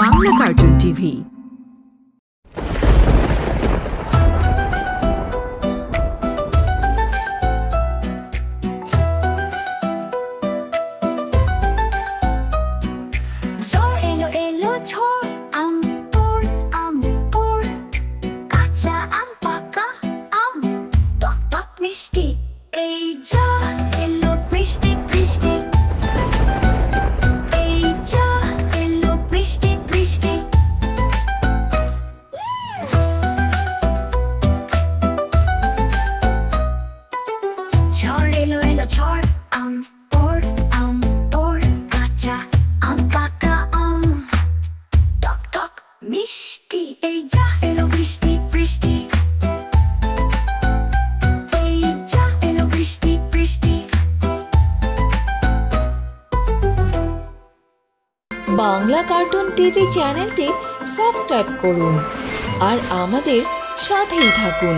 Bangla cartoon TV. মিষ্টি এই যা এলো বৃষ্টি বৃষ্টি এই যা এলো বৃষ্টি বৃষ্টি ঝড় এলো এলো ঝড় আম তোর কাঁচা আম পাকা আম টক টক মিষ্টি এই যা এলো বৃষ্টি বৃষ্টি বাংলা কার্টুন টিভি চ্যানেলটি সাবস্ক্রাইব করুন আর আমাদের সাথেই থাকুন।